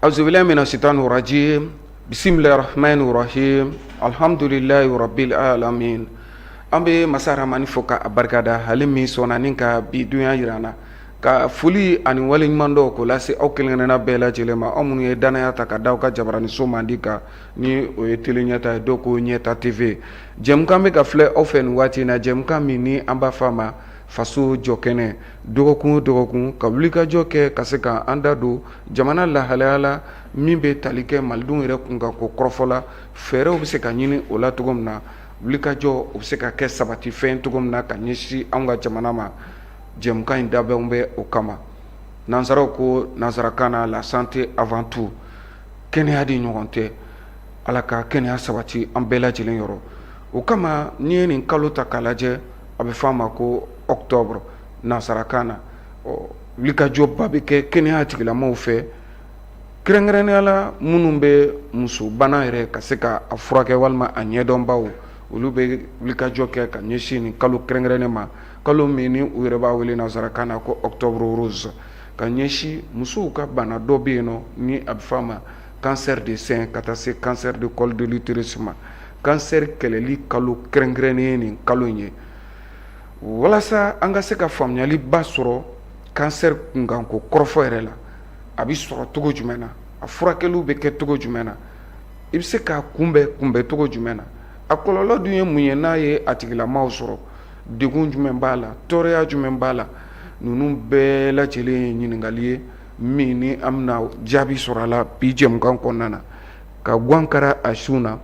Auzubillahi mina shaitanir rajim. Bismillahirrahmanirrahim. Alhamdulillahi rabbil alamin. An bɛ masa Rahamani fo k'a barikada ale min sɔnna ni ka bi dunya jira an na ka foli ani waleɲuman dɔw k'o lase aw kelenkelenna bɛɛ lajɛlen ma aw minnu ye danaya ta ka da aw ka jabaranin so mandi kan ni o ye tele ɲɛta ye dɔw ko ɲɛta TV. Jɛmukan bɛ ka filɛ aw fɛ nin waati in na, jɛmukan min ni an b'a fɔ a ma faso jɔkɛnɛ. Dɔgɔkun o dɔgɔkun ka wulikajɔ kɛ ka se ka an da don jamana lahalaya la min bɛ tali kɛ malidenw yɛrɛ kun kan ko kɔrɔfɔla, fɛɛrɛw bɛ se ka ɲini o la cogo min na, wulikajɔ o bɛ se ka kɛ sabatifɛn cogo min na ka ɲɛsin anw ka jamana ma. Jɛmukan in dabɛnw bɛ o kama. Nansaraw ko nansarakan na la santé avant tout, kɛnɛya de ɲɔgɔn tɛ. Ala ka kɛnɛya sabati an bɛɛ lajɛlen yɔrɔ. O kama n'i ye nin kalo ta k'a lajɛ, a bɛ fɔ a ma ko octobre nansarakan na. Wulikajɔba bɛ kɛ kɛnɛya tigilamɔgɔw fɛ, kɛrɛnkɛrɛnnenya la minnu bɛ musobana yɛrɛ ka se ka a furakɛ walima a ɲɛdɔnbaw, olu bɛ wulikajɔ kɛ ka ɲɛsin nin kalo kɛrɛnkɛrɛnnen ma, kalo min ni u yɛrɛ b'a wele nansarakan na ko octobre rose, ka ɲɛsin musow ka bana dɔ bɛ yen nɔ ni a bɛ fɔ a ma cancer de sein ka taa se cancer de col de l'utérus ma. Cancer kɛlɛli kalo kɛrɛnkɛrɛnnen ye nin kalo in ye, walasa an ka se ka faamuyali ba sɔrɔ cancer kunkanko kɔrɔfɔ yɛrɛ la. A bɛ sɔrɔ cogo jumɛn na, a furakɛliw bɛ kɛ cogo jumɛn na, i bɛ se k'a kunbɛn cogo jumɛn na, a kɔlɔlɔ dun ye mun ye n'a ye a tigilamɔgɔw sɔrɔ, degun jumɛn b'a la, tɔɔrɔya jumɛn b'a la. Ninnu bɛɛ lajɛlen ye ɲininkali ye min ni an bɛna jaabi sɔrɔ a la bi jɛmukan kɔnɔna na. Ka Guankara a sun na,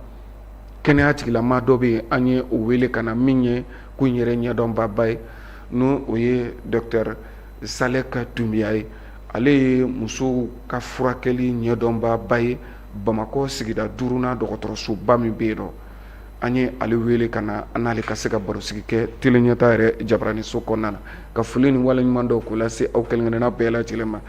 kɛnɛya tigilamaa dɔ bɛ yen an ye o wele ka na min ye ko n yɛrɛ ɲɛdɔnbaba ye, n'o o ye Dr Salek Dunbiya ye. Ale ye musow ka furakɛli ɲɛdɔnbaba ye Bamakɔ sigida 5nan dɔgɔtɔrɔsoba min bɛ yen nɔ. An ye ale wele ka na an n'ale ka se ka barosigi kɛ tele ɲɛta yɛrɛ jabaranin so kɔnɔna na, ka foli ni waleɲuman dɔw k'o lase aw kelenkelenna bɛɛ lajɛlen ma.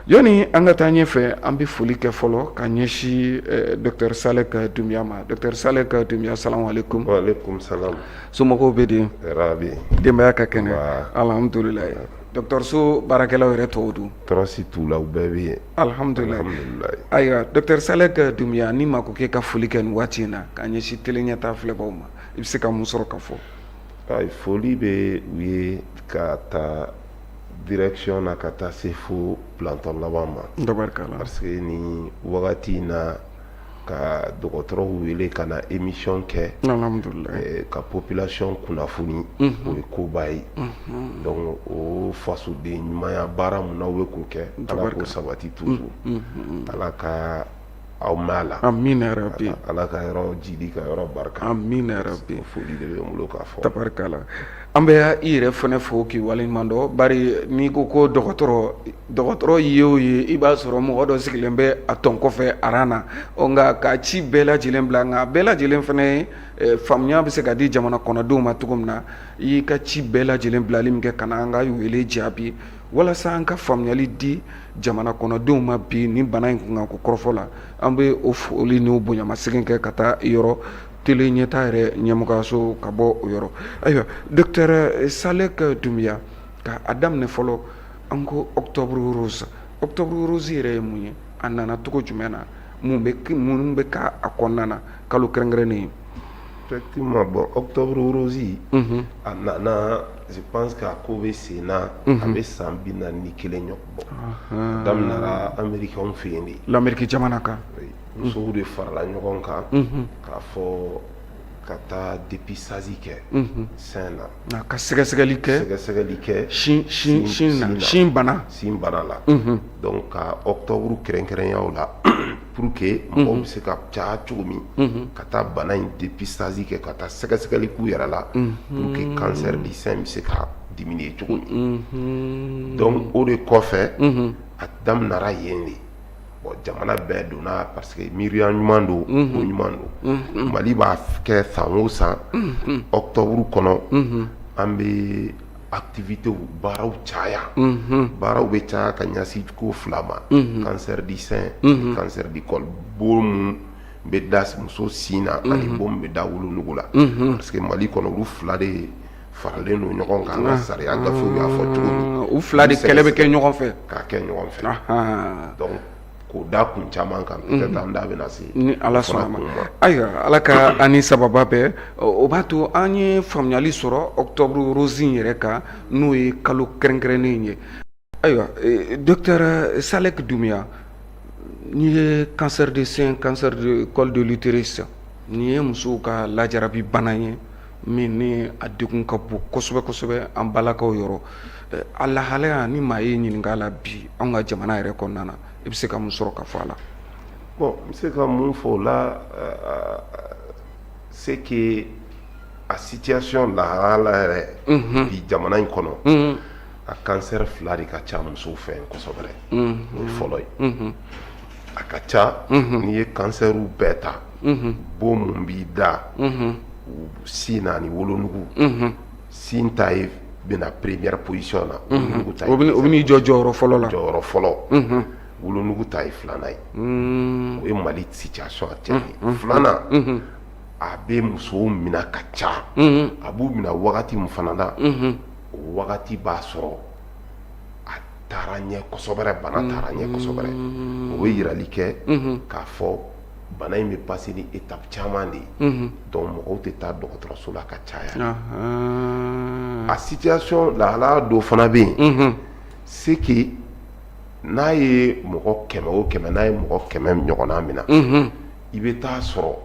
Yɔni an ka taa ɲɛfɛ, an bɛ foli kɛ fɔlɔ ka ɲɛsin Dr Salek Dunbiya ma. Dr Salek Dunbiya, salamu alaikum. Wa alaikum salam. Somɔgɔw bɛ di? Rabi. Denbaya ka kɛnɛ? Alhamdulilayi. Dɔgɔtɔrɔso baarakɛlaw yɛrɛ tɔw dun? Tɔɔrɔsi t'u la, u bɛɛ bɛ yen. Alhamdulilayi. Ayiwa Dr Salek Dunbiya, ni ma ko k'e ka foli kɛ nin waati in na ka ɲɛsin tele ɲɛta filɛbaw ma, i bɛ se ka mun sɔrɔ ka fɔ? Ayi, foli bɛ u ye ka taa direction na ka taa se fo planton laban ma. Tabarikala. Parce que ni wagati in na ka dɔgɔtɔrɔw wele ka na émission kɛ, alhamdulilayi, ka population kunnafoni, o ye koba ye. Donc o fasoden ɲumanya baara mun n'aw bɛ k'o kɛ, Ala k'o sabati toujours. Ala ka aw mɛn a la. Amina yarabi. Ala ka yɔrɔ jidi ka yɔrɔ barika. Amina yarabi. Foli de bɛ n bolo k'a fɔ. Tabarikala. An bɛ i yɛrɛ fana fo k'i waleɲuman dɔn, bari n'i ko ko dɔgɔtɔrɔ ye o ye i b'a sɔrɔ mɔgɔ dɔ sigilen bɛ a tɔn kɔfɛ aran na, nka ka ci bɛɛ lajɛlen bila, nka bɛɛ lajɛlen fana ye faamuya bɛ se ka di jamana kɔnɔdenw ma cogo min na, i y'i ka ci bɛɛ lajɛlen bilali min kɛ ka na an ka wele jaabi walasa an ka faamuyali di jamana kɔnɔdenw ma bi ni bana in kunkanko kɔrɔfɔ la. An bɛ o foli n'o bonyamasegin kɛ ka taa yɔrɔ tele ɲɛta yɛrɛ ɲɛmɔgɔyaso ka bɔ o yɔrɔ. Ayiwa Dr Salek Dunbiya, ka a daminɛ fɔlɔ an ko octobre rose. Octobre rose yɛrɛ ye mun ye, a nana cogo jumɛn na, mun bɛ k'a kɔnɔna na kalo kɛrɛnkɛrɛnnen ye? Effectivement, bon, octobre rose a nana, je pense que a ko bɛ sen na, a bɛ san 41 ɲɔgɔn bɔ. A daminɛra Américains fɛ yen de. L'Amérique jamana kan. Musow de farala ɲɔgɔn kan k'a fɔ ka taa dépistage kɛ sein na. Ka sɛgɛsɛgɛli kɛ sin bana la. Donc ka octobre kɛrɛnkɛrɛnya o la pour que mɔgɔw bɛ se ka caya cogo min ka taa bana in dépistage kɛ, ka taa sɛgɛsɛgɛli k'u yɛrɛ la pour que cancer du sein bɛ se ka diminuer cogo min. Donc o de kɔfɛ a daminɛra yen de. Bon, jamana bɛɛ donna parce que miiriya ɲuman don, ko ɲuman don. Mali b'a kɛ san o san octobre kɔnɔ an bɛ activité baaraw caya. Baaraw bɛ caya ka ɲɛsin ko fila ma, cancer du sein, cancer du col, bon mun bɛ da muso sin na ani bon bɛ da wolonugu la. Parce que Mali kɔnɔ olu fila de faralen don ɲɔgɔn kan, an ka sariya gafew y'a fɔ cogo min. U fila de kɛlɛ bɛ kɛ ɲɔgɔn fɛ. K'a kɛ ɲɔgɔn fɛ. Donc ko k'o da kun caman kan peut-être an da bɛna se ni ala sɔnna ma ayiwa ala ka ani sababa bɛɛ o b'a to an ye faamuyali sɔrɔ octobre rose in yɛrɛ kan n'o ye kalo kɛrɛnkɛrɛnnen ye ayiwa docteur Salek Doumbia n'i ye cancer de sein cancer de col de l'utérus nin ye musow ka lajarabi bana ye min ni a degun ka bon kosɛbɛ kosɛbɛ an balakaw yɔrɔ a lahalaya ni maa ye ɲininka a la bi an ka jamana yɛrɛ kɔnɔna na i bɛ se ka mun sɔrɔ ka fɔ a la. bon n bɛ se ka mun fɔ o la c'est que a situation lahala yɛrɛ bi jamana in kɔnɔ a cancer fila de ka ca musow fɛ kosɛbɛ o ye fɔlɔ ye a ka ca n'i ye kansɛriw bɛɛ ta bon mun b'i da sin na ni wolonugu sin ta ye bɛna première position na wolonugu ta ye o bɛ n'i jɔ jɔyɔrɔ fɔlɔ la jɔyɔrɔ fɔlɔ wolonugu ta ye filanan ye o ye Mali situation actuelle ye filanan a bɛ musow minɛ ka ca a b'u minɛ wagati min fana na o wagati b'a sɔrɔ a taara ɲɛ kosɛbɛ bana taara ɲɛ kosɛbɛ o bɛ yirali kɛ k'a fɔ bana in bɛ passer ni étape caman de ye donc mɔgɔw tɛ taa dɔgɔtɔrɔso la ka caya a situation lahalaya dɔ fana bɛ yen c'est que n'a ye mɔgɔ 100 o 100 n'a ye mɔgɔ 100 ɲɔgɔnna minɛ i bɛ taa sɔrɔ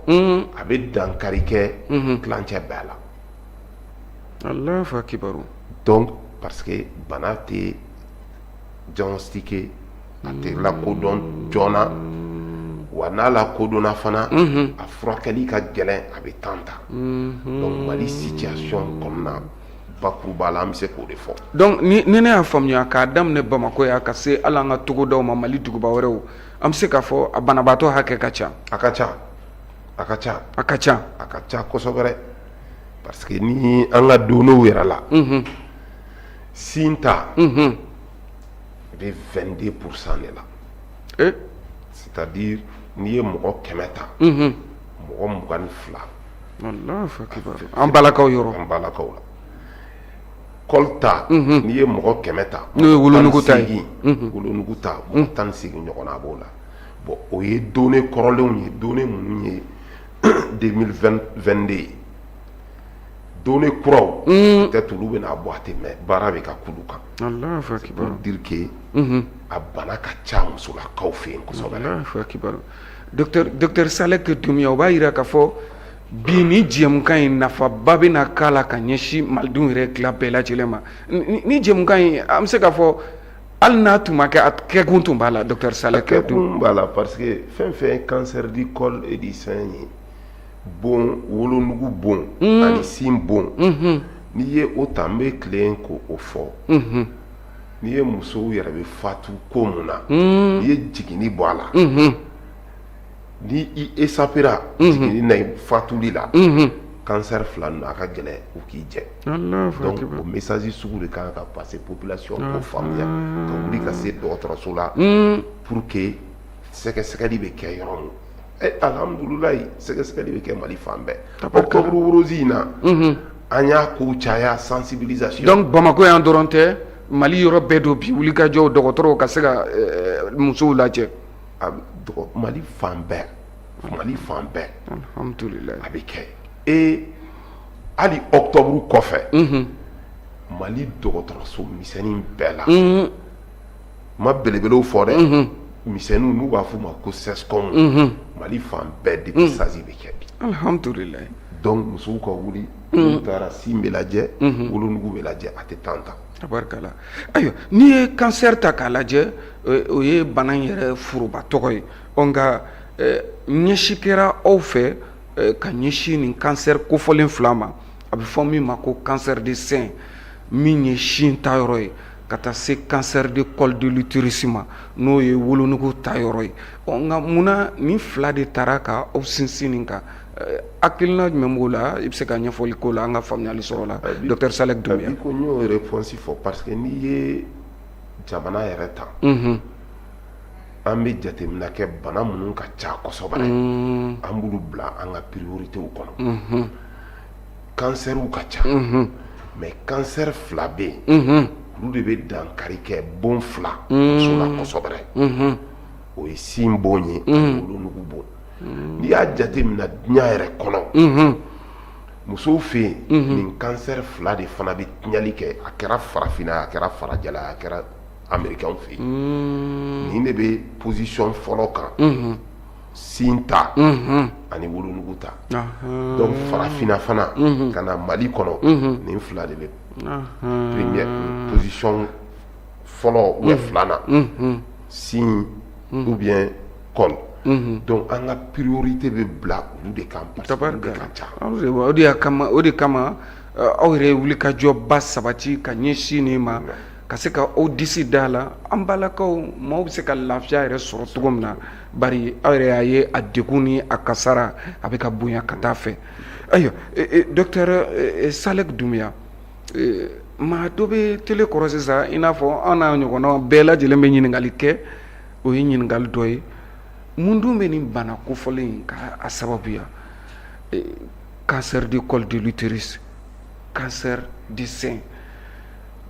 a bɛ dankari kɛ tilancɛ bɛɛ la. Allahu akibaru. Donc parce que bana tɛ diagnostiqué a tɛ lakodɔn joona wa n'a lakodɔnna fana a furakɛli ka gɛlɛn a bɛ temps ta donc Mali situation kɔnɔna bakuruba la an bɛ se k'o de fɔ. donc ni ne y'a faamuya k'a daminɛ Bamakɔ yan ka se hali an ka togodaw ma Mali duguba wɛrɛw an bɛ se k'a fɔ a banabaatɔ hakɛ ka ca. a ka ca a ka ca a ka ca a ka ca kosɛbɛ parce que ni an ka donnew yɛrɛ la sin ta bɛ 22% de la c'est-à-dire n'i ye mɔgɔ 100 ta mɔgɔ 22 Allahu akibar an balakaw yɔrɔ an balakaw la kɔli ta n'i ye mɔgɔ 100 ta n'o ye wolonugu ta ye wolonugu ta mɔgɔ 18 ɲɔgɔnna b'o la bon o ye données kɔrɔlenw ye données minnu ye 2022 ye données kuraw peut-être olu bɛna bɔ a tɛ mɛn baara bɛ ka kulu kan Allahu akibar pour dire que a bana ka ca musolakaw fɛ yen kosɛbɛ. Allahu akibar docteur Salek Doumbia o b'a yira k'a fɔ bi ni jɛmukan in nafaba bɛna k'a la ka ɲɛsin malidenw yɛrɛ tila bɛɛ lajɛlen ma ni jɛmukan in an bɛ se k'a fɔ hali n'a tun ma kɛ a kɛkun tun b'a la docteur Salek Doumbia. kɛkun b'a la parce que fɛn fɛn cancer du col et du sein ye bon wolonugu bon ani sin bon n'i ye o ta n bɛ tilen k'o fɔ n'i ye musow yɛrɛ bɛ fatu ko mun na n'i ye jiginni bɔ a la ni i échappera jiginni na fatuli la cancer fila ninnu a ka gɛlɛn u k'i jɛ donc o message sugu de kan ka passer population k'o faamuya ka wuli ka se dɔgɔtɔrɔso la pour que sɛgɛsɛgɛli bɛ kɛ yɔrɔ min alhamdulilayi sɛgɛsɛgɛli bɛ kɛ Mali fan bɛɛ octobre rose in na an y'a kow caya sensibilisation donc Bamakɔ yan dɔrɔn tɛ Mali yɔrɔ bɛɛ do bi wuli ka jɔ dɔgɔtɔrɔw ka se ka musow lajɛ Mali fan bɛɛ alhamdulilayi a bɛ kɛ hali octobre kɔfɛ Mali dɔgɔtɔrɔso misɛnnin bɛɛ la ma belebelew fɔ dɛ misɛnninw n'u b'a fɔ ma ko CESCOM Mali fan bɛɛ dépistage bɛ kɛ bi alhamdulilayi donc musow ka wuli n'u taara sin bɛ lajɛ wolonugu bɛ lajɛ a tɛ temps ta. tabarikala ayiwa n'i ye cancer ta k'a lajɛ o ye bana in yɛrɛ furuba tɔgɔ ye nka ɲɛsi kɛra aw fɛ ka ɲɛsin nin cancer kofɔlen fila ma a bɛ fɔ min ma ko cancer de sein min ye sin ta yɔrɔ ye ka taa se cancer de col de l'utérus ma n'o ye wolonugu ta yɔrɔ ye nka munna nin fila de taara ka aw sinsin nin kan hakilina jumɛn b'o la i bɛ se ka ɲɛfɔli k'o la an ka faamuyali sɔrɔ la docteur Salek Doumbia. ko n y'o réponse fɔ parce que n'i ye jamana yɛrɛ ta an bɛ jateminɛ kɛ bana minnu ka ca kosɛbɛ an b'olu bila an ka prioritew kɔnɔ kansɛriw ka ca mais cancer fila bɛ yen olu de bɛ dankari kɛ bon fila muso la kosɛbɛ o ye sin bon ye ani wolonugu bon n'i y'a jate mina diɲɛ yɛrɛ kɔnɔ musow fɛ yen nin cancer fila de fana bɛ tiɲɛli kɛ a kɛra farafinna a kɛra farajɛla a kɛra américain fɛ yen nin de bɛ position fɔlɔ kan sin ta ani wolonugu ta donc farafinna fana ka na Mali kɔnɔ nin fila de bɛ première position fɔlɔ ou filanan sin ou bien col donc an ka priorité bɛ bila olu de kan parce que olu de ka ca o de kama aw yɛrɛ wuli ka jɔba sabati ka ɲɛsin nin ma ka se ka aw disi da la an balakaw maaw bɛ se ka lafiya yɛrɛ sɔrɔ cogo min na bari aw yɛrɛ y'a ye a degun ni a kasara a bɛ ka bonya ka taa fɛ ayiwa docteur Salek Doumbouya maa dɔ bɛ tele kɔrɔ sisan i n'a fɔ an n'a ɲɔgɔnnaw bɛɛ lajɛlen bɛ ɲininkali kɛ o ye ɲininkali dɔ ye mun dun bɛ nin bana kofɔlen in ka a sababuya cancer du col de l'utérus cancer du sein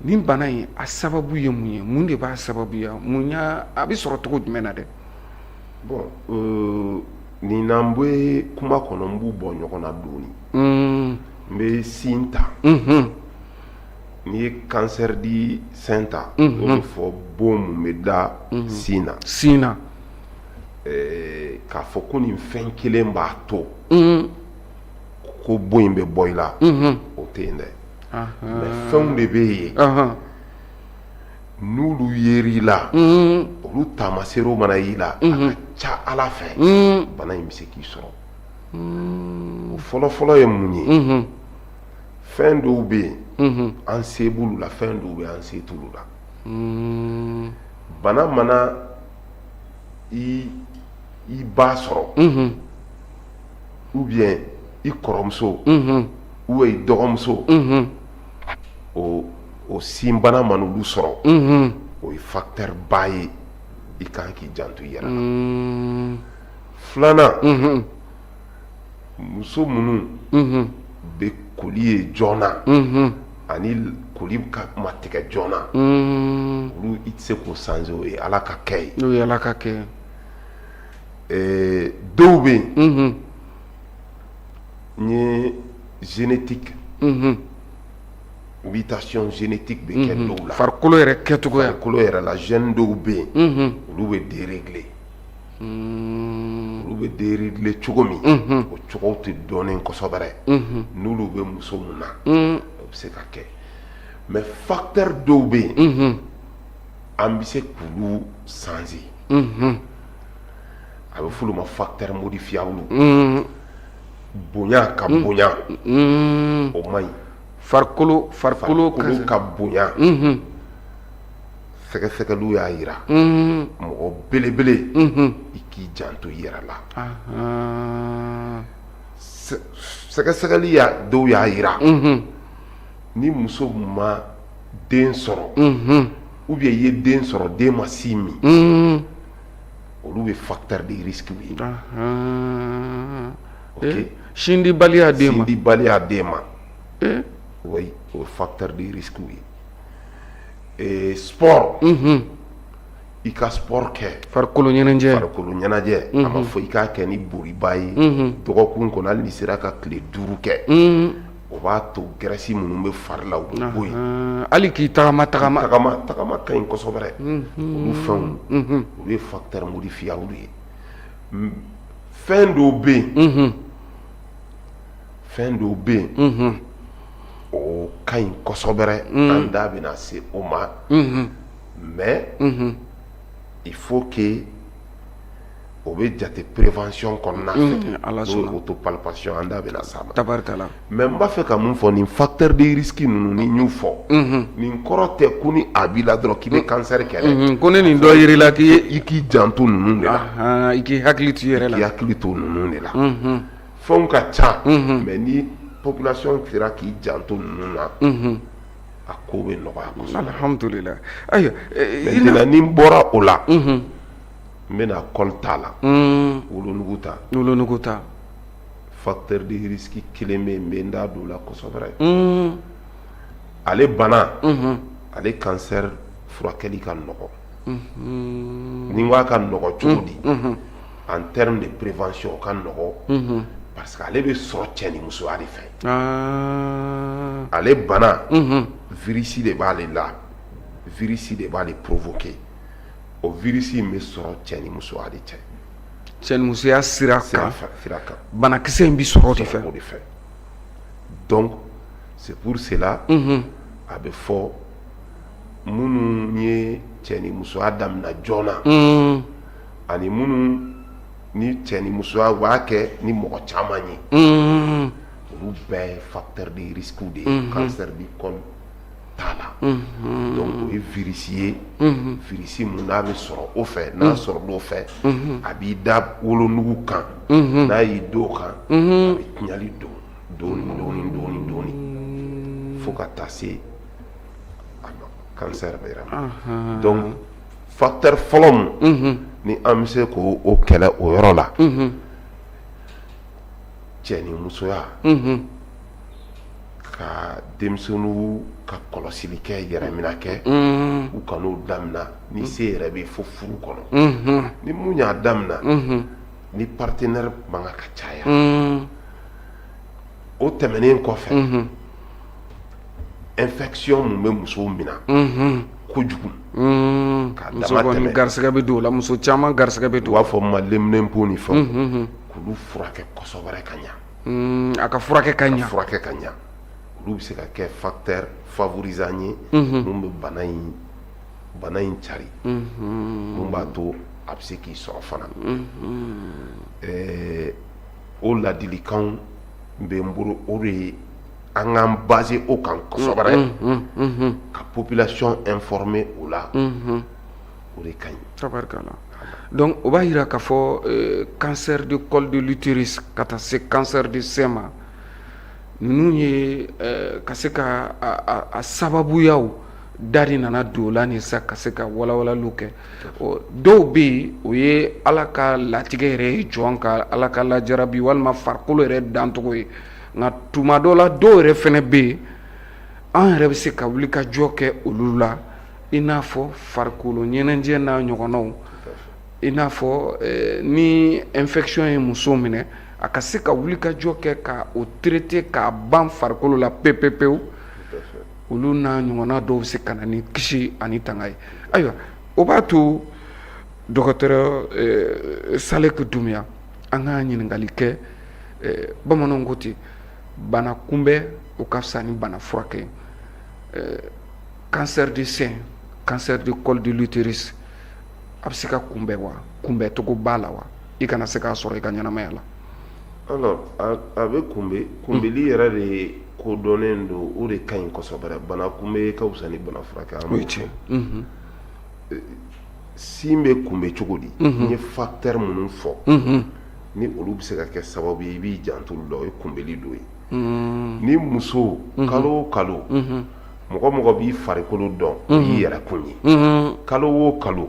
nin bana in a sababu ye mun ye mun de b'a sababuya mun y'a a bɛ sɔrɔ cogo jumɛn na dɛ bon nin n'an bɛ kuma kɔnɔ n b'u bɔ ɲɔgɔn na dɔɔni n bɛ sin ta n'i ye cancer di sein ta o bɛ fɔ bon mun bɛ da sin na k'a fɔ ko nin fɛn kelen b'a to ko bon in bɛ bɔ i la o tɛ yen dɛ mais fɛnw de bɛ yen n'olu yer'i la olu taamaserew mana y'i la a ka ca Ala fɛ bana in bɛ se k'i sɔrɔ o fɔlɔ-fɔlɔ ye mun ye fɛn dɔw bɛ yen an se b'olu la fɛn dɔw bɛ yen an se t'olu la bana mana i ba sɔrɔ ou bien i kɔrɔmuso ou i dɔgɔmuso o sin bana mana olu sɔrɔ o ye facteur ba ye i kan k'i janto i yɛrɛ la filanan muso minnu bɛ koli ye joona ani koli ka ma tigɛ joona olu i tɛ se k'o changer o ye Ala ka kɛ ye o ye Ala ka kɛ dɔw bɛ yen n ye génétique mutation génétique bɛ kɛ dɔw la farikolo yɛrɛ kɛcogoya farikolo yɛrɛ la gène dɔw bɛ yen olu bɛ dérégler olu bɛ dérégler cogo min o cogow tɛ dɔnnen kosɛbɛ n'olu bɛ muso mun na o bɛ se ka kɛ mais facteur dɔw bɛ yen an bɛ se k'olu changer a bɛ f'olu ma facteur modifiable bonya ka bonya o man ɲi farikolo ka bonya sɛgɛsɛgɛliw y'a yira mɔgɔ belebele i k'i janto i yɛrɛ la sɛgɛsɛgɛli dɔw y'a yira ni muso ma den sɔrɔ ou bien i ye den sɔrɔ den ma sin min olu ye facteur de risque ye ok sindibaliya den ma oui o ye facteur de risque ye sport i ka sport kɛ farikolo ɲɛnajɛ a ma fɔ i k'a kɛ ni boriba ye dɔgɔkun kɔnɔ hali n'i sera ka tile 5 kɛ o b'a to graisse minnu bɛ fari la u bɛ bɔ yen hali k'i tagama ka ɲi kosɛbɛ olu fɛnw olu ye facteur modifiable ye fɛn dɔw bɛ yen o ka ɲi kosɛbɛ an da bɛna se o ma mais il faut que o bɛ jate prévention kɔnɔna fɛ n'o autopalpation an da bɛna s'a ma tabarikala mais n b'a fɛ ka mun fɔ nin facteur de risque ninnu ni n y'u fɔ nin kɔrɔ tɛ ko ni a b'i la dɔrɔn k'i bɛ cancer kɛlɛ ko ne nin dɔ yir'i la i k'i janto ninnu de la i k'i hakili to i yɛrɛ la k'i hakili to ninnu de la fɛnw ka ca mais ni population sera k'i janto ninnu na a ko bɛ nɔgɔya kosɛbɛ alhamdulillah ayiwa maintenant ni n bɔra o la n bɛna col ta la wolonugu ta facteur de risque kelen bɛ yen n bɛ n da don o la kosɛbɛ ale bana ale cancer furakɛli ka nɔgɔn ni wa ka nɔgɔ cogo di en termes de prévention ka nɔgɔ parce que ale bɛ sɔrɔ cɛ ni musoya de fɛ ale bana virus de b'ale la virus de b'ale provoquer o virus in bɛ sɔrɔ cɛ ni musoya de cɛ cɛ ni musoya sira kan banakisɛ in bɛ sɔrɔ o de fɛ donc c'est pour cela a bɛ fɔ minnu ye cɛ ni musoya daminɛ joona ani minnu ni cɛ ni musoya b'a kɛ ni mɔgɔ caman ye olu bɛɛ ye facteur de risque de ye cancer du col t'a la donc o ye virus ye virus mun n'a bɛ sɔrɔ o fɛ n'a sɔrɔ l'o fɛ a b'i da wolonugu kan n'a y'i do kan a bɛ tiɲɛli don dɔɔni fo ka taa se a ma cancer bɛ yɛrɛ ma donc facteur fɔlɔ mun ni an bɛ se k'o kɛlɛ o yɔrɔ la cɛ ni musoya ka denmisɛnninw ka kɔlɔsili kɛ yɛrɛminɛ kɛ u kan'o daminɛ ni se yɛrɛ bɛ fo furu kɔnɔ ni mun y'a daminɛ ni partenaire man ka caya o tɛmɛnen kɔfɛ infection mun bɛ musow minɛ kojugu ka dama tɛmɛ garisɛgɛ bɛ don o la muso caman garisɛgɛ bɛ don u b'a fɔ ma lenminɛnpo ni fɛnw k'olu furakɛ kosɛbɛ ka ɲa a ka furakɛ ka ɲa olu bɛ se ka kɛ facteur favorisant ye mun bɛ bana in cari mun b'a to a bɛ se k'i sɔrɔ fana o ladilikanw bɛ n bolo o de ye an k'an baser o kan kosɛbɛ ka population informer o la o de ka ɲi tabarikala donc o b'a jira k'a fɔ cancer du col de l'utérus ka taa se cancer du sein ma ninnu ye ka se ka a sababuyaw dari nana don o la ni sa ka se ka walawalaliw kɛ dɔw bɛ yen o ye ala ka latigɛ yɛrɛ ye jɔn ka ala ka lajarabi walima farikolo yɛrɛ dancogo ye nka tuma dɔ la dɔw yɛrɛ fɛnɛ bɛ yen an yɛrɛ bɛ se ka wuli ka jɔ kɛ olu la i n'a fɔ farikolo ɲɛnajɛ n'a ɲɔgɔnnaw i n'a fɔ ni infection ye muso minɛ a ka se ka wuli ka jɔ kɛ ka o traiter k'a ban farikolo la pewu olu n'a ɲɔgɔnna dɔw bɛ se ka na ni kisi ani tanga ye ayiwa o b'a to dɔgɔtɔrɔ Salek Doumbia an ka ɲininkali kɛ bamananw ko ten bana kunbɛn o ka fisa ni bana furakɛ cancer du sein cancer du col de l'utérus a bɛ se ka kunbɛn wa kunbɛncogo b'a la wa i kana se k'a sɔrɔ i ka ɲɛnamaya la alors a bɛ kunbɛli yɛrɛ de kodɔnnen don o de ka ɲi kosɛbɛ bana kunbɛn ka fisa ni bana furakɛ o ye tiɲɛ sin bɛ kunbɛn cogo di n ye facteur minnu fɔ ni olu bɛ se ka kɛ sababu ye i b'i janto olu la o ye kunbɛli dɔ ye ni muso kalo o kalo mɔgɔ b'i farikolo dɔn o y'i yɛrɛ kun ye kalo o kalo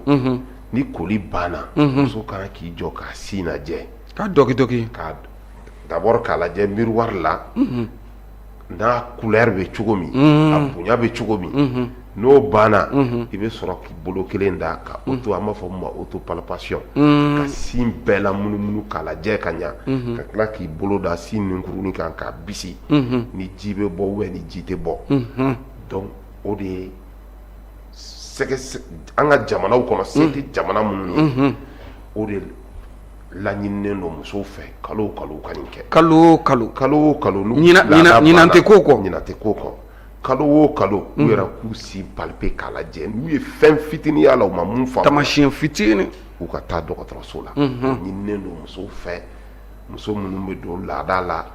ni koli banna muso kan k'i jɔ k'a sin lajɛ k'a dɔki ka d'abord k'a lajɛ miroir la n'a couleur bɛ cogo min a bonya bɛ cogo min n'o banna i bɛ sɔrɔ k'i bolo kelen da ka auto an b'a fɔ min ma autopalpation ka sin bɛɛ la munumunu k'a lajɛ ka ɲa ka tila k'i bolo da sin ninkurunin kan k'a bisi ni ji bɛ bɔ ou ni ji tɛ bɔ donc o de ye an ka jamanaw kɔnɔ se tɛ jamana minnu ye o de laɲininen don musow fɛ kalo o kalo ka nin kɛ kalo o kalo ɲinan tɛ k'o kɔ kalo o kalo u yɛrɛ k'u si palper k'a lajɛ n'u ye fɛn fitinin y'a la u ma mun faamu tamasiyɛn fitinin u ka taa dɔgɔtɔrɔso la ɲininen don musow fɛ muso minnu bɛ don laada la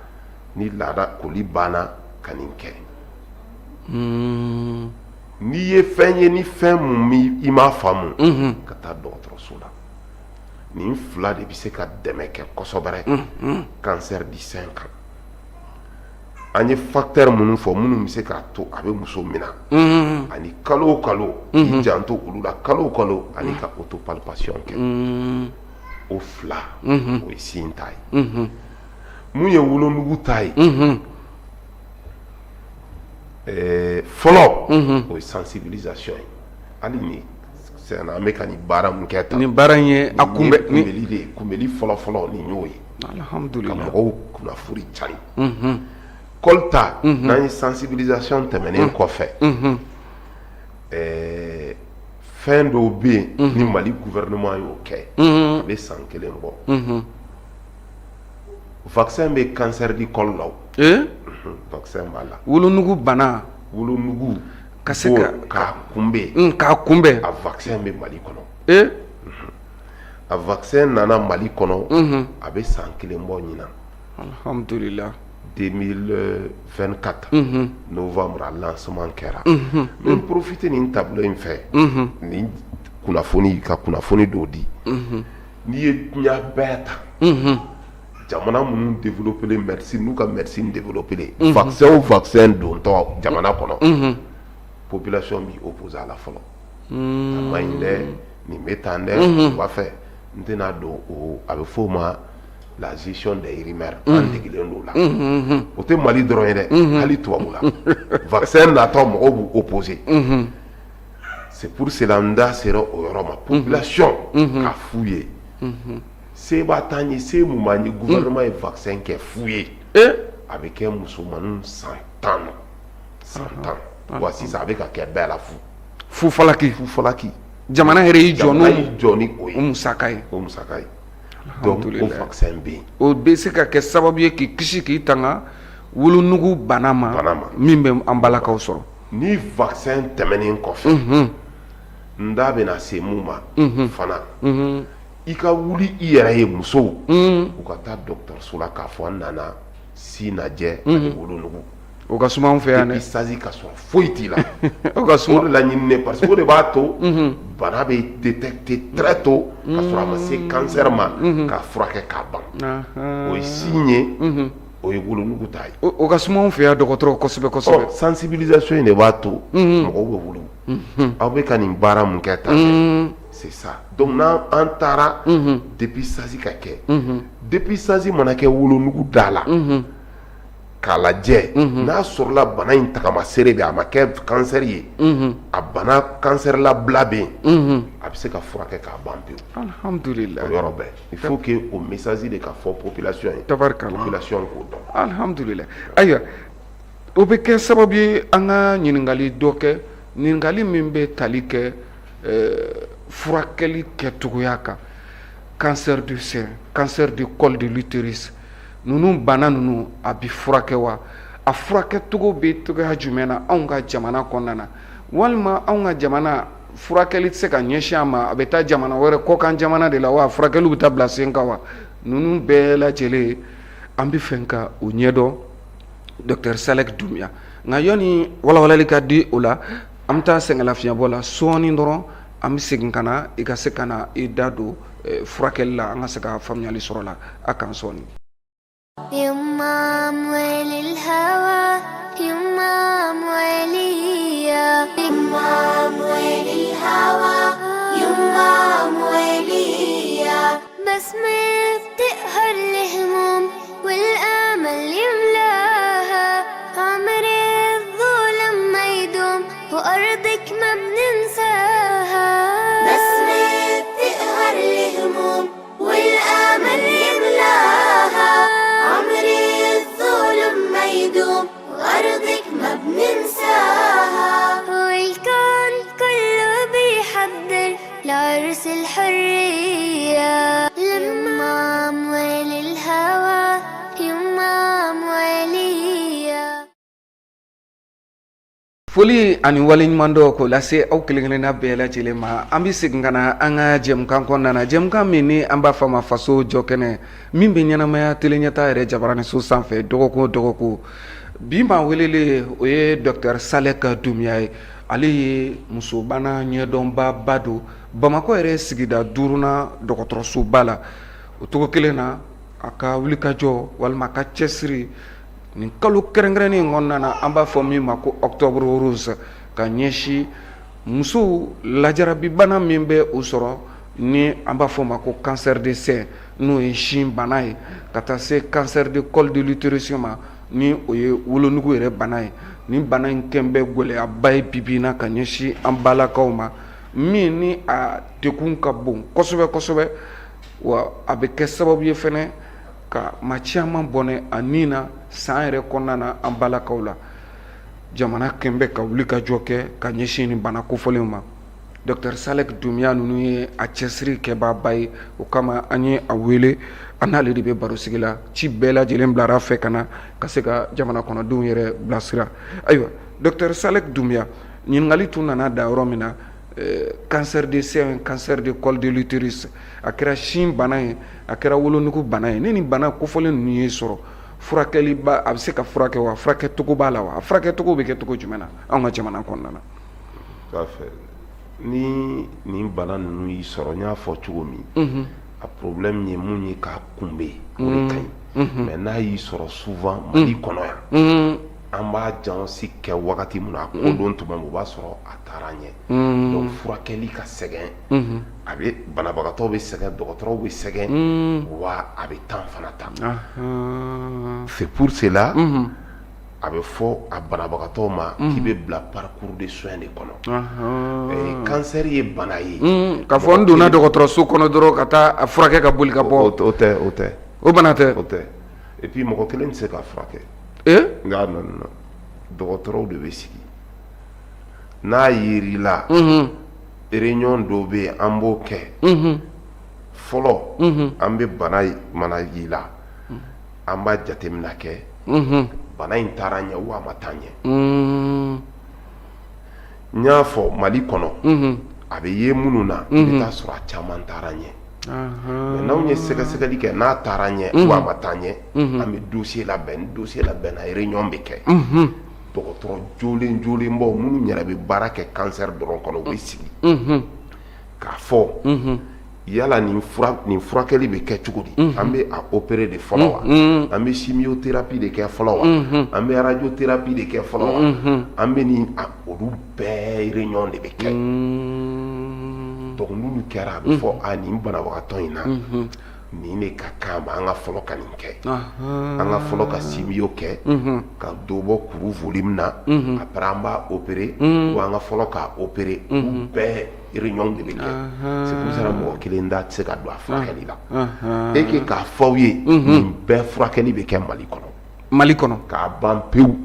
ni laada koli banna ka nin kɛ n'i ye fɛn ye ni fɛn mun i m'a faamu ka taa dɔgɔtɔrɔso la nin fila de bɛ se ka dɛmɛ kɛ kosɛbɛ cancer du sein kan an ye facteur minnu fɔ minnu bɛ se k'a to a bɛ muso minɛ ani kalo o kalo k'i janto olu la kalo o kalo ani ka autopalpation kɛ o fila o ye sin ta ye mun ye wolonugu ta ye fɔlɔ o ye sensibilisation ye hali ni c'est un mec qui bara mun kɛ tan ni baara in ye a kunbɛ ni kunbɛli de ye kunbɛli fɔlɔ ni y'o ye ka alhamdulillah mɔgɔw kunnafoni cari kɔli ta n'an ye sensibilisation tɛmɛnen kɔfɛ fɛn dɔw bɛ yen ni Mali gouvernement y'o kɛ a bɛ san 1 bɔ vaccin bɛ cancer du col la vaccin b'a la wolonugu bana wolonugu ka se ka k'a kunbɛn k'a kunbɛn a vaccin bɛ Mali kɔnɔ a vaccin nana Mali kɔnɔ a bɛ san 1 bɔ ɲinan alhamdulillah 2024 novembre a lancement kɛra n profiter nin tableau in fɛ ni kunnafoni ka kunnafoni dɔw di n'i ye diɲɛ bɛɛ ta jamana minnu développer médecine n'u ka médecine développer vaccin o vaccin dontɔ jamana kɔnɔ population b'i opposer a la fɔlɔ a ma ɲi dɛ nin bɛ tan dɛ u b'a fɛ n tɛna don o a bɛ fɔ o ma la gestion des rumeurs an degilen don la o tɛ Mali dɔrɔn ye dɛ hali tubabu la vaccin natɔ mɔgɔw b'u opposer c'est pour cela n da sera o yɔrɔ ma population ka f'u ye se b'a t'an ye se mun b'an ye gouvernement ye vaccin kɛ f'u ye a bɛ kɛ musomaninw san 10 wa sisan a bɛ ka kɛ bɛɛ la fu falaki jamana yɛrɛ y'i jɔ ni o ye o musaka ye donc o vaccin bɛ yen o bɛ se ka kɛ sababu ye k'i kisi k'i tanga wolonugu bana ma min bɛ an balakaw sɔrɔ ni vaccin tɛmɛnen kɔfɛ n da bɛna se mun ma fana i ka wuli i yɛrɛ ye musow u ka taa dɔgɔtɔrɔso la k'a fɔ an nana si lajɛ ani wolonugu o ka suma an fɛ yan dɛ dépistage ka sɔrɔ foyi t'i la o ka suma o de la ɲininen parce que o de b'a to bana bɛ détecter très tôt ka sɔrɔ a ma se cancer ma k'a furakɛ k'a ban o ye signe ye o ye wolonugu ta ye o ka suma an fɛ yan dɔgɔtɔrɔ kosɛbɛ sensibilisation in de b'a to mɔgɔw bɛ wolo aw bɛ ka nin baara mun kɛ tan c'est ça donc n'an taara dépistage ka kɛ dépistage mana kɛ wolonugu da la k'a lajɛ n'a sɔrɔla bana in tagamasere bɛ a ma kɛ cancer ye a bana cancer labila bɛ yen a bɛ se ka furakɛ k'a ban pewu alhamdulillah o yɔrɔ bɛɛ il faut que o message de ka fɔ population ye tabarikala population k'o dɔn alhamdulillah ayiwa o bɛ kɛ sababu ye an ka ɲininkali dɔ kɛ ɲininkali min bɛ tali kɛ furakɛli kɛcogoya kan cancer du sein cancer du col de l'utérus ninnu bana ninnu a bi furakɛ wa a furakɛcogo bɛ cogoya jumɛn na anw ka jamana kɔnɔna na walima anw ka jamana furakɛli tɛ se ka ɲɛsin a ma a bɛ taa jamana wɛrɛ kɔkan jamana de la wa furakɛliw bɛ taa bila sen kan wa ninnu bɛɛ lajɛlen an bɛ fɛ ka o ɲɛdɔn Dr Salek Doumbia nka yanni walawalali ka di o la an bɛ taa sɛgɛnlafiɲɛbɔ la sɔɔni dɔrɔn an bɛ segin ka na i ka se ka na i da don furakɛli la an ka se ka faamuyali sɔrɔ la a kan sɔɔni. يما موالي الهوى يما موالية يما موالي الهوى يما موالية بسمة بتقهر الهموم والأمل يملاها عمر الظلم ما يدوم وأرضك ما بننساها بسمة بتقهر الهموم والأمل يملاها وأرضك ما بننساها والكون كله بيحضر لعرس الحرية لما أموال الهوى يما أموالية foli ani waleɲuman dɔ ko lase aw kelen-kelenna bɛɛ lajɛlen ma an bɛ segin ka na an ka jɛmukan kɔnɔna na jɛmukan min ni an b'a fɔ a ma faso jɔ kɛnɛ min bɛ ɲɛnamaya teleɲɛta yɛrɛ jabaraniso sanfɛ dɔgɔkun o dɔgɔkun bi ma welele o ye Dr Salek Doumbia ye ale ye musobana ɲɛdɔnbaba don Bamakɔ yɛrɛ sigida 5nan dɔgɔtɔrɔsoba la o cogo kelen na a ka wulikajɔ walima a ka cɛsiri nin kalo kɛrɛnkɛrɛnnen kɔnɔna na an b'a fɔ min ma ko octobre rose ka ɲɛsin musow lajarabibana min bɛ o sɔrɔ ni an b'a fɔ ma ko cancer de sein n'o ye sin bana ye ka taa se cancer de col de l'utérus ma ni o ye wolonugu yɛrɛ bana ye nin bana in kɛn bɛ gɛlɛyaba ye bi-bi in na ka ɲɛsin an balakaw ma min ni a dekun ka bon kosɛbɛ kosɛbɛ wa a bɛ kɛ sababu ye fɛnɛ ka maa caman bɔnɛ a nin na san yɛrɛ kɔnɔna na an balakaw la jamana kɛn bɛ ka wuli ka jɔ kɛ ka ɲɛsin nin bana kofɔlenw ma Dr Salek Doumbia ninnu ye a cɛsiri kɛbaaba ye o kama an ye a wele an n'ale de bɛ barosigi la ci bɛɛ lajɛlen bilara a fɛ ka na ka se ka jamana kɔnɔdenw yɛrɛ bilasira ayiwa Dr Salek Doumbia ɲininkali tun nana da yɔrɔ min na cancer de sein cancer de col de l'utérus a kɛra sin bana ye a kɛra wolonugu bana ye ni nin bana kofɔlen ninnu ye sɔrɔ furakɛli ba a bɛ se ka furakɛ wa furakɛ cogo b'a la wa a furakɛ cogo bɛ kɛ cogo jumɛn na anw ka jamana kɔnɔna na tout à fait ni nin bana ninnu y'i sɔrɔ n y'a fɔ cogo min a problème ye mun ye k'a kunbɛn o de ka ɲi mais n'a y'i sɔrɔ souvent Mali kɔnɔ yan an b'a jansi kɛ wagati min na a kodɔn tuma min o b'a sɔrɔ a taara ɲɛ donc furakɛli ka sɛgɛn a bɛ banabagatɔw bɛ sɛgɛn dɔgɔtɔrɔw bɛ sɛgɛn wa a bɛ temps fana ta c'est pour cela a bɛ fɔ a banabagatɔw ma k'i bɛ bila parcours de soins de kɔnɔ cancer ye bana ye k'a fɔ n donna dɔgɔtɔrɔso kɔnɔ dɔrɔn ka taa a furakɛ ka boli ka bɔ o tɛ o bana tɛ o tɛ et puis mɔgɔ kelen tɛ se k'a furakɛ nka non dɔgɔtɔrɔw de bɛ sigi n'a yer'i la réunion dɔw bɛ yen an b'o kɛ fɔlɔ an bɛ bana mana y'i la an b'a jateminɛ kɛ bana in taara ɲɛ wa a ma taa ɲɛ n y'a fɔ Mali kɔnɔ a bɛ ye minnu na i bɛ taa sɔrɔ a caman taara ɲɛ mais n'anw ye sɛgɛsɛgɛli kɛ n'a taara ɲɛ wa a ma taa ɲɛ an bɛ dossier labɛn ni dossier labɛnna réunion bɛ kɛ dɔgɔtɔrɔ jolenbaw minnu yɛrɛ bɛ baara kɛ cancer dɔrɔn kɔnɔ u bɛ sigi k'a fɔ yala nin furakɛli bɛ kɛ cogo di an bɛ a opérer de fɔlɔ wa an bɛ chimiothérapie de kɛ fɔlɔ wa an bɛ radiothérapie de kɛ fɔlɔ wa an bɛ nin olu bɛɛ réunion de bɛ kɛ donc n'olu kɛra a bɛ fɔ a nin banabagatɔ in na nin de ka kan ma an ka fɔlɔ ka nin kɛ an ka fɔlɔ ka chimio kɛ ka dɔ bɔ kuru volume na après an b'a opérer wa an ka fɔlɔ ka opérer u bɛɛ réunion de bɛ kɛ c'est pour ça mɔgɔ kelen da tɛ se ka don a furakɛli la et que k'a fɔ aw ye nin bɛɛ furakɛli bɛ kɛ Mali kɔnɔ k'a ban pewu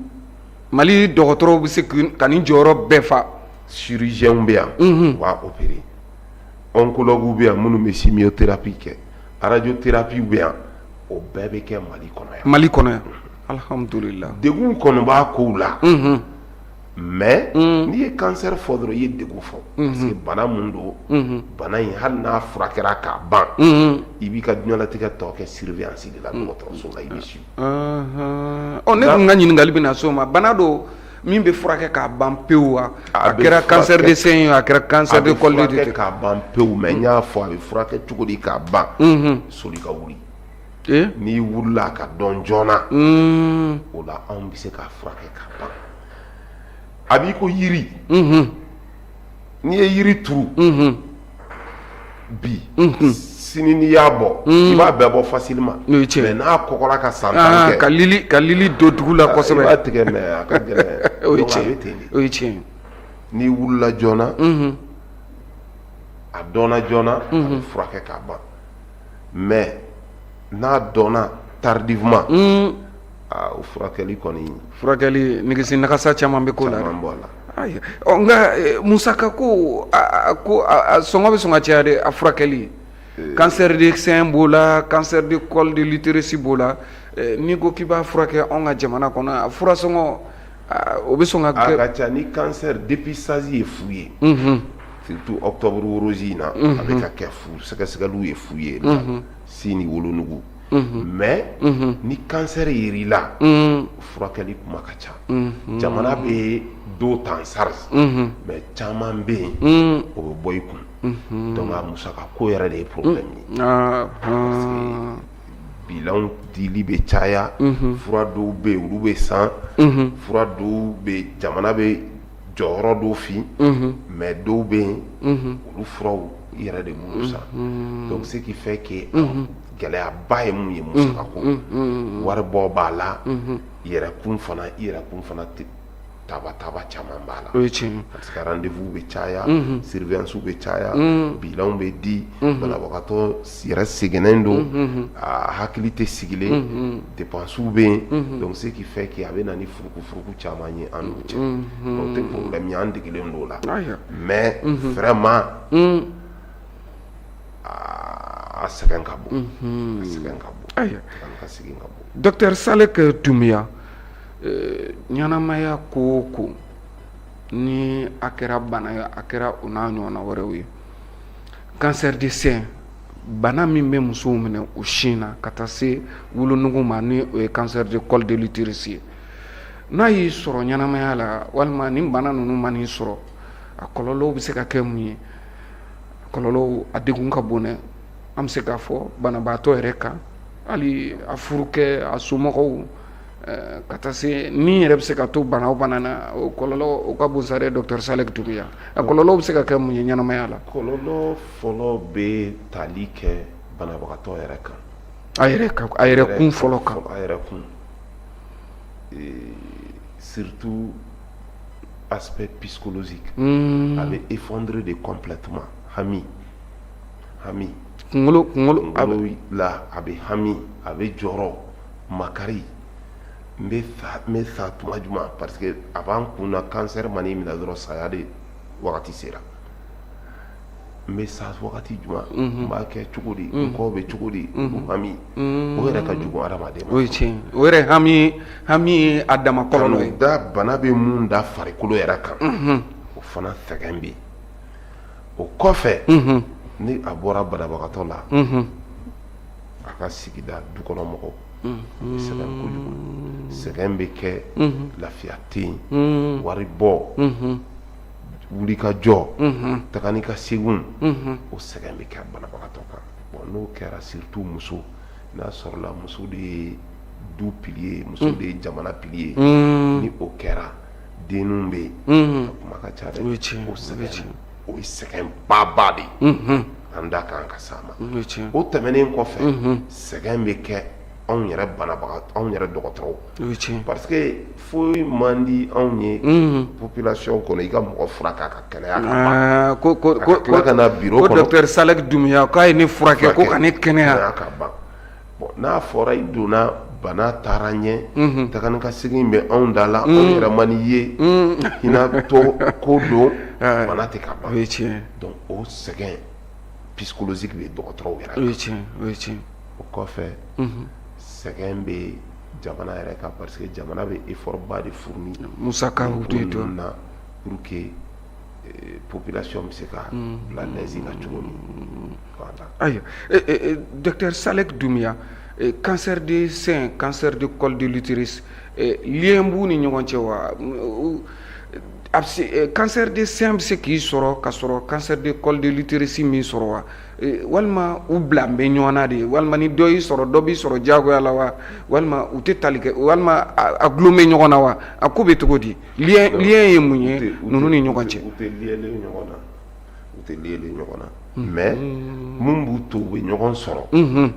Mali dɔgɔtɔrɔw bɛ se ka nin jɔyɔrɔ bɛɛ fa chirurgien bɛ yan u b'a opérer oncologue bɛ yan minnu bɛ chimiothérapie kɛ radiothérapie bɛ yan o bɛɛ bɛ kɛ Mali kɔnɔ yan alhamdulillah degun kɔni b'a kow la mais n'i ye cancer fɔ dɔrɔn i ye degun fɔ parce que bana mun don bana in hali n'a furakɛra k'a ban i b'i ka diɲɛlatigɛ tɔ kɛ surveillance de la dɔgɔtɔrɔso la i bɛ su ne tun ka ɲininkali bɛ na s'o ma bana don min bɛ furakɛ k'a ban pewu wa a kɛra cancer de sein ye a kɛra cancer de col de l'utérus k'a ban pewu mais n y'a fɔ a bɛ furakɛ cogo di k'a ban soli ka wuli n'i wulila ka dɔn joona o la anw bɛ se k'a furakɛ k'a ban a b'i ko yiri n'i ye yiri turu bi sini n'i y'a bɔ i b'a bɛɛ bɔ facilement mais n'a kɔgɔra ka san 10 kɛ ka lili don dugu la kosɛbɛ i b'a tigɛ mais a ka gɛlɛn o ye tiɲɛ ye n'i wulila joona a dɔnna joona a bɛ furakɛ k'a ban mais n'a dɔnna tardivement o furakɛli kɔni nɛgɛsi nagasa caman bɛ k'o la nka musaka ko a sɔngɔ bɛ sɔn ka caya dɛ a furakɛli cancer de sein b'o la cancer de col de l'utérus b'o la n'i ko k'i b'a furakɛ anw ka jamana kɔnɔ a fura sɔngɔ o bɛ sɔn ka kɛ a ka ca ni cancer dépistage ye fu ye surtout octobre rose in na a bɛ ka kɛ fu sɛgɛsɛgɛliw ye fu ye sin ni wolonugu mais ni cancer yer'i la furakɛli kuma ka ca jamana bɛ dɔw ta en charge mais caman bɛ yen o bɛ bɔ i kun donc a musaka ko yɛrɛ de ye problème ye parce que bilanw dili bɛ caya fura dɔw bɛ yen olu bɛ san fura dɔw bɛ jamana bɛ jɔyɔrɔ dɔw fin mais dɔw bɛ yen olu furaw i yɛrɛ de b'olu san donc ce qui fait que gɛlɛyaba ye mun ye musaka ko waribɔ b'a la yɛrɛkun fana taba caman b'a la. o ye tiɲɛ ye. Parce que rendez-vous bɛ caya, surveillance bɛ caya, bilanw bɛ di, banabagatɔ yɛrɛ sɛgɛnnen don, a hakili tɛ sigilen, dépenses bɛ yen, donc ce qui fait que a bɛ na ni furuku caman ye an n'u cɛ. Donc tɛ problème ye, an degelen d'o la. Mais vraiment a sɛgɛn ka bon, a sɛgɛn ka bon, an ka sɛgɛn ka bon. Docteur Salek Doumbia, ɲanamaya ko o ko ni a kɛra bana ye a kɛra o n'a ɲɔgɔnna wɛrɛw ye, cancer du sein bana min bɛ musow minɛ o sin na ka taa se wolonugu ma ni o ye cancer du col de l'utérus ye, n'a y'i sɔrɔ ɲanamaya la walima ni bana ninnu ma n'i sɔrɔ a kɔlɔlɔw bɛ se ka kɛ mun ye? Kɔlɔlɔw a degun ka bon dɛ, an bɛ se k'a fɔ banabaatɔ yɛrɛ kan, hali a furukɛ a somɔgɔw, ka taa se ni yɛrɛ bɛ se ka to bana o bana na, o kɔlɔlɔ o ka bon sa dɛ Docteur Salek Doumbia, a kɔlɔlɔw bɛ se ka kɛ mun ye ɲanamaya la? Kɔlɔlɔ fɔlɔ bɛ tali kɛ banabagatɔ yɛrɛ kan, a yɛrɛ kun fɔlɔ kan, a yɛrɛ kun, surtout aspect psychologique, a bɛ effondrer de complètement hami kunkolo la, a bɛ hami, a bɛ jɔrɔ, makari. N bɛ sa tuma jumɛn parce que a b'an kun na cancer man'i minɛ dɔrɔn saya de wagati sera. N bɛ sa wagati jumɛn, n b'a kɛ cogo di, n kɔ bɛ cogo di, hami, o yɛrɛ ka jugu adamaden ma. O ye tiɲɛ ye, o yɛrɛ hami ye a dama kɔlɔlɔ ye. Da bana bɛ mun da farikolo yɛrɛ kan, o fana sɛgɛn bɛ yen. O kɔfɛ ni a bɔra banabagatɔ la, a ka sigida dukɔnɔ mɔgɔw sɛgɛn kojugu, sɛgɛn bɛ kɛ, lafiya tɛ yen, wari bɔ, wuli ka jɔ, taga ni ka segun, o sɛgɛn bɛ kɛ banabagatɔ kan. Bon n'o kɛra surtout muso, n'a sɔrɔla muso de ye du pilier, muso de ye jamana pilier, ni o kɛra denninw bɛ yen, a kuma ka ca dɛ, o ye sɛgɛn baba de ye, an da kan ka s'a ma. O tɛmɛnen kɔfɛ sɛgɛn bɛ kɛ anw yɛrɛ banabagatɔ, anw yɛrɛ dɔgɔtɔrɔw, parce que foyi man di anw ye population kɔnɔ i ka mɔgɔ furakɛ a ka kɛnɛya ka ban, ko tila ka na bureau kɔnɔ ko Docteur Salek Doumbia k'a ye ne furakɛ ko ka ne kɛnɛya ka ban. Bon n'a fɔra i donna bana taara ɲɛ, taga ni ka segin bɛ anw da la, anw yɛrɛ man ni ye, hinɛ to ko don, bana tɛ ka ban. O ye tiɲɛ ye. Donc o sɛgɛn psychologique bɛ dɔgɔtɔrɔw yɛrɛ kan. O ye tiɲɛ, o ye tiɲɛ. O kɔfɛ sɛgɛn bɛ jamana yɛrɛ kan parce que jamana bɛ effort ba de fourni musaka na pour que population bɛ se ka bila l'aise la cogo min. Ayiwa, Docteur Salek Doumbia, cancer du sein, cancer du col de l'utérus, lien b'u ni ɲɔgɔn cɛ wa? Cancer du sein bɛ se k'i sɔrɔ ka sɔrɔ cancer du col de l'utérus m'i sɔrɔ wa? Walima u bila bɛ ɲɔgɔn na de, walima ni dɔ y'i sɔrɔ dɔ b'i sɔrɔ diyagoya la wa, walima u tɛ tali kɛ, walima a gulon bɛ ɲɔgɔn na wa? A ko bɛ cogo di? Lien ye mun ye ninnu ni ɲɔgɔn cɛ? U tɛ lielen ɲɔgɔn na, u tɛ lielen ɲɔgɔn na, mais mun b'u to u bɛ ɲɔgɔn sɔrɔ,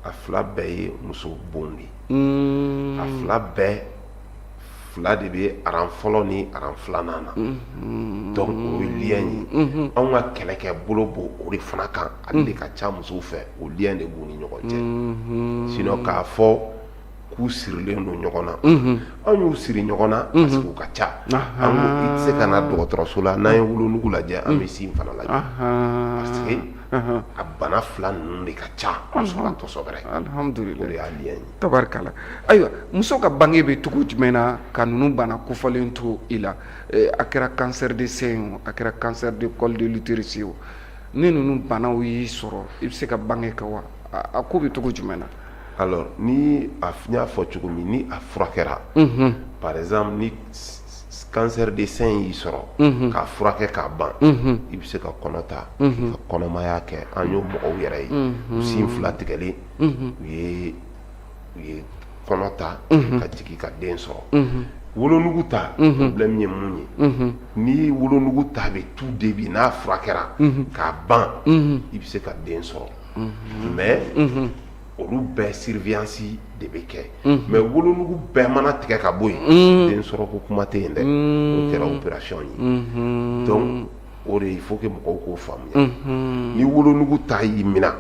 a fila bɛɛ ye muso bon de ye, a fila bɛɛ fila de bɛ aran fɔlɔ ni aran filanan na, donc o ye lien ye. Anw ka kɛlɛkɛ bolo b'o o de fana kan, ale de ka ca musow fɛ, o lien de b'u ni ɲɔgɔn cɛ, sinon k'a fɔ k'u sirilen don ɲɔgɔn na, anw y'u siri ɲɔgɔn na parce que u ka ca, an ko i tɛ se ka na dɔgɔtɔrɔso la n'an ye wolonugu lajɛ an bɛ sin fana lajɛ, parce que a bana fila ninnu de ka ca kosɛbɛ. Alhamdulillah, o de y'a lien ye. Tabarikala. Ayiwa, muso ka bange bɛ cogo jumɛn na ka ninnu bana kofɔlen to i la? A kɛra cancer de sein o, a kɛra cancer de col de l'utérus o, ni ninnu banaw y'i sɔrɔ i bɛ se ka bange kɛ wa? A ko bɛ cogo jumɛn na? Alors ni n y'a fɔ cogo min, ni a furakɛra, par exemple ni cancer de sein y'i sɔrɔ k'a furakɛ k'a ban, i bɛ se ka kɔnɔ ta, ka kɔnɔmaya kɛ. An y'o mɔgɔw yɛrɛ ye, u sin fila tigɛlen, u ye kɔnɔ ta ka jigin ka den sɔrɔ. Wolonugu ta problème ye mun ye, ni wolonugu ta bɛ tout début n'a furakɛra k'a ban, i bɛ se ka den sɔrɔ, mais olu bɛɛ surveillance de bɛ kɛ mais wolonugu bɛɛ mana tigɛ ka bɔ yen den sɔrɔ ko kuma tɛ yen dɛ o kɛra opération ye donc o de il faut que mɔgɔw k'o faamuya ni wolonugu ta y'i minɛ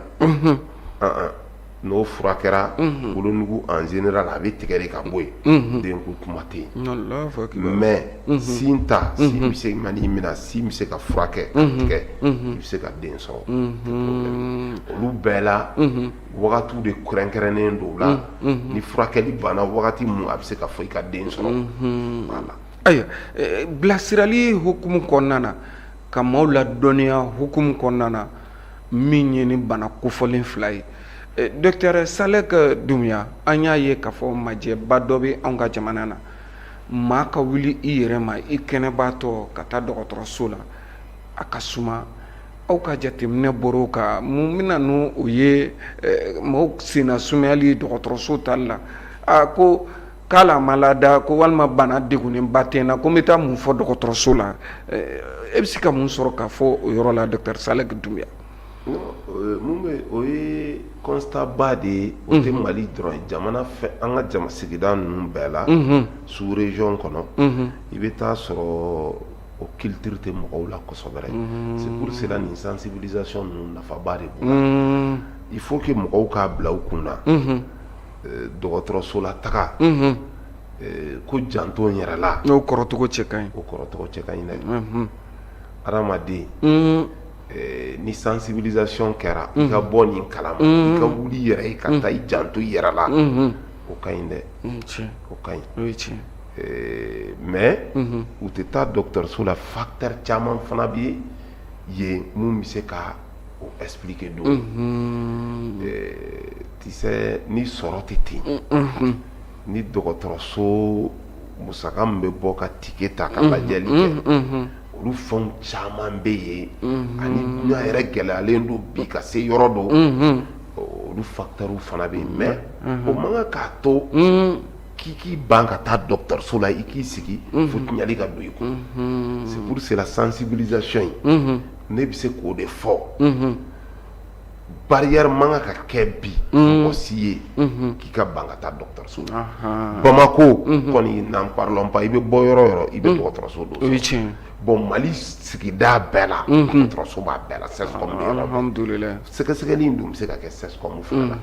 n'o furakɛra wolonugu en général a bɛ tigɛ de ka bɔ yen den ko kuma tɛ yen mais sin ta si bɛ se man'i minɛ si bɛ se ka furakɛ ka tigɛ i bɛ se ka den sɔrɔ olu bɛɛ la wagatiw de kɛrɛnkɛrɛnnen don la ni furakɛli banna wagati mun a bɛ se ka fɔ i ka den sɔrɔ voilà. Ayiwa bilasirali hukumu kɔnɔna na ka maaw ladɔnniya hukumu kɔnɔna na min ye ni bana kofɔlen fila ye Docteur Salek Doumbia an y'a ye k'a fɔ majɛba dɔ bɛ anw ka jamana na maa ka wuli i yɛrɛ ma i kɛnɛbaatɔ ka taa dɔgɔtɔrɔso la a ka suma aw ka jateminɛ bɔr'o kan mun bɛna n'o ye maaw senna sumayali dɔgɔtɔrɔso tali la ko k'ala ma lada ko walima bana degunenba tɛ n na ko n bɛ taa mun fɔ dɔgɔtɔrɔso la e bɛ se ka mun sɔrɔ k'a fɔ o yɔrɔ la Docteur Salek Doumbia? mun bɛ o ye constat ba de ye o tɛ Mali dɔrɔn ye jamana fɛ an ka jama sigida ninnu bɛɛ la sous région kɔnɔ i bɛ taa sɔrɔ o culture tɛ mɔgɔw la kosɛbɛ c'est pour cela nin sensibilisation ninnu nafaba de b'o la il faut que mɔgɔw k'a bila u kun na dɔgɔtɔrɔso la taga ko janto n yɛrɛ la n'o kɔrɔcogo cɛ ka ɲi o kɔrɔcogo cɛ ka ɲi dɛ adamaden ni sensibilisation kɛra i ka bɔ nin kalama i ka wuli yɛrɛ i ka taa i janto i yɛrɛ la o ka ɲi dɛ o ka ɲi mais u tɛ taa dɔgɔtɔrɔso la facteur caman fana bɛ yen mun bɛ se ka o expliquer don tu sais ni sɔrɔ tɛ ten ni dɔgɔtɔrɔso musaka min bɛ bɔ ka tike ta ka lajɛli kɛ olu fɛnw caman bɛ yen ani dunuya yɛrɛ gɛlɛyalen don bi ka se yɔrɔ dɔ olu facteurs fana bɛ yen mais o man kan k'a to k'i ban ka taa dɔgɔtɔrɔso la i k'i sigi fo tiɲɛli ka don i kun c'est pour cela sensibilisation in ne bɛ se k'o de fɔ barrière man kan ka kɛ bi mɔgɔ si ye k'i ka ban ka taa dɔgɔtɔrɔso la Bamako kɔni n'en parlons pas i bɛ bɔ yɔrɔ o yɔrɔ i bɛ dɔgɔtɔrɔso dɔ bon Mali sigida bɛɛ la dɔgɔtɔrɔso b'a bɛɛ la CESCOM bɛ yɔrɔ alhamdulillah sɛgɛsɛgɛli in dun bɛ se ka kɛ CESCOM fana la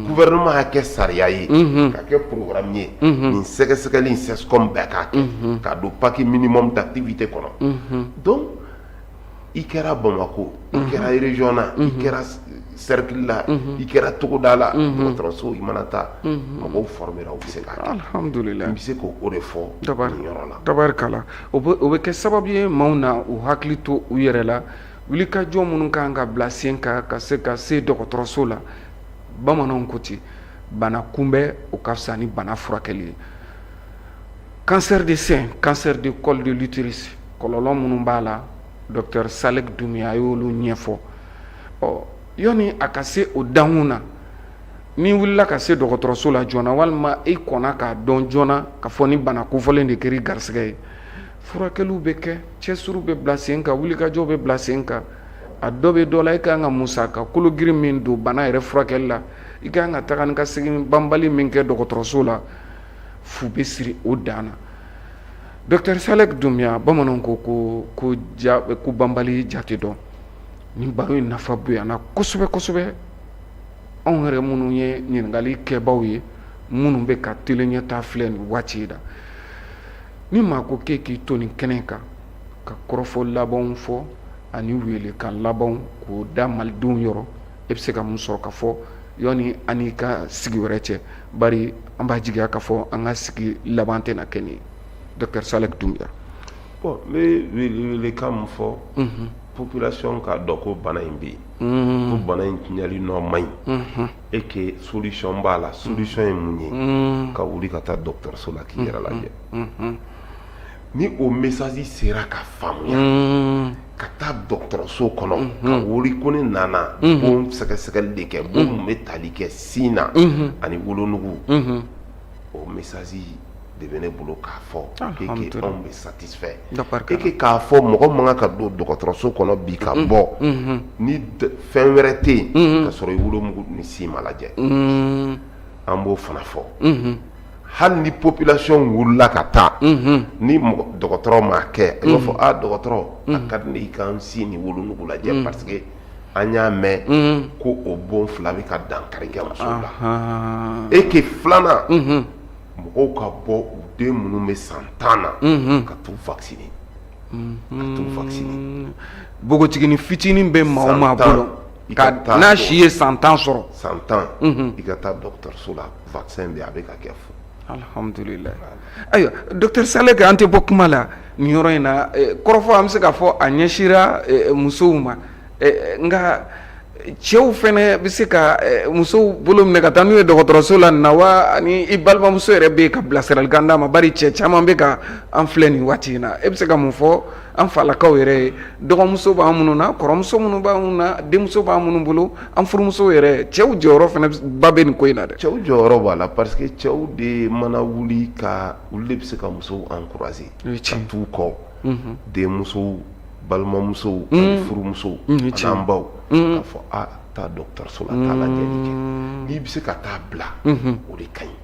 gouvernement y'a kɛ sariya ye ka kɛ programme ye nin sɛgɛsɛgɛli in CESCOM bɛɛ k'a kɛ ka don paquet minimum d'activité kɔnɔ donc i kɛra Bamako i kɛra région na i kɛra cercle la i kɛra togoda la dɔgɔtɔrɔso i mana taa mɔgɔw formera u bɛ se k'a kɛ alhamdulillah n bɛ se k'o de fɔ nin yɔrɔ la tabarikala o bɛ kɛ sababu ye maaw na u hakili to u yɛrɛ la wulikajɔ minnu kan ka bila sen kan ka se dɔgɔtɔrɔso la bamananw ko ten bana kunbɛn o ka fisa ni bana furakɛli ye cancer de sein cancer de col de l'utérus kɔlɔlɔ minnu b'a la Docteur Salek Doumbia a y'olu ɲɛfɔ yani a ka se o dankun na ni wulila ka se dɔgɔtɔrɔso la joona walima i kɔnna k'a dɔn joona ka fɔ ni bana kofɔlen de kɛra i garisɛgɛ ye furakɛliw bɛ kɛ cɛsiriw bɛ bila sen kan wulikajɔw bɛ bila sen kan a dɔ bɛ dɔ la i ka kan ka musaka kolo girin min don bana yɛrɛ furakɛli la i ka kan ka taga ni ka segin banbali min kɛ dɔgɔtɔrɔso la fu bɛ siri o dan na Docteur Salek Doumbia bamananw ko banbali jate dɔn nin baro in nafa bonyana kosɛbɛ kosɛbɛ anw yɛrɛ minnu ye ɲininkali kɛbaaw ye minnu bɛ ka tele ɲɛtaa filɛ nin waati in na ni maa ko k'e k'i to nin kɛnɛ kan ka kɔrɔfɔ labanw fɔ ani welekan labanw k'o da malidenw yɔrɔ e bɛ se ka mun sɔrɔ ka fɔ yani an n'i ka sigi wɛrɛ cɛ bari an b'a jigiya ka fɔ an ka sigi laban tɛna kɛ nin ye Docteur Salek Doumbia. Bon n bɛ welekan min fɔ population ka dɔn ko bana in bɛ yen ko bana in tiɲɛli nɔ man ɲi et que solution b'a la solution ye mun ye ka wuli ka taa dɔgɔtɔrɔso la k'i yɛrɛ lajɛ ni o message sera ka faamuya ka taa dɔgɔtɔrɔso kɔnɔ ka wuli ko ne nana bon sɛgɛsɛgɛli de kɛ bon mun bɛ tali kɛ sin na ani wolonugu o message de bɛ ne bolo k'a fɔ et que anw bɛ satisfait et que k'a fɔ mɔgɔ man kan ka don dɔgɔtɔrɔso kɔnɔ bi ka bɔ ni fɛn wɛrɛ tɛ yen ka sɔrɔ i wolomugu ni sin ma lajɛ an b'o fana fɔ hali ni population wulila ka taa ni dɔgɔtɔrɔ m'a kɛ i b'a fɔ dɔgɔtɔrɔ a ka di ne i ka n sin ni wolonugu lajɛ parce que an y'a mɛn ko o bon fila bɛ ka dankari kɛ muso la et que filanan mɔgɔw ka bɔ u den minnu bɛ san 10 na ka t'u vacciner npogotiginin fitinin bɛ maa o maa bolo n'a si ye san 10 sɔrɔ san 10 i ka taa dɔgɔtɔrɔso la vaccin bɛ a bɛ ka kɛ fu. Alhamdulillah. Ayiwa docteur Saleh an tɛ bɔ kuma la nin yɔrɔ in na kɔrɔfɔ an bɛ se k'a fɔ a ɲɛsira musow ma nka cɛw fɛnɛ bɛ se ka musow bolo minɛ ka taa n'u ye dɔgɔtɔrɔso la nin na wa ani i balimamuso yɛrɛ bɛ ka bilasiralikan d'a ma bari cɛ caman bɛ ka an filɛ nin waati in na e bɛ se ka mun fɔ an falakaw yɛrɛ ye dɔgɔmuso b'an minnu na kɔrɔmuso minnu b'an na denmuso b'an minnu bolo an furumuso yɛrɛ cɛw jɔyɔrɔ fɛnɛ ba bɛ nin ko in na dɛ. cɛw jɔyɔrɔ b'a la parce que cɛw de mana wuli ka olu de bɛ se ka musow encourager ka t'u kɔ denmusow balimamusow ani furumusow an'an baw k'a fɔ taa dɔgɔtɔrɔso la taa lajɛli kɛ n'i bɛ se ka taa bila o de ka ɲi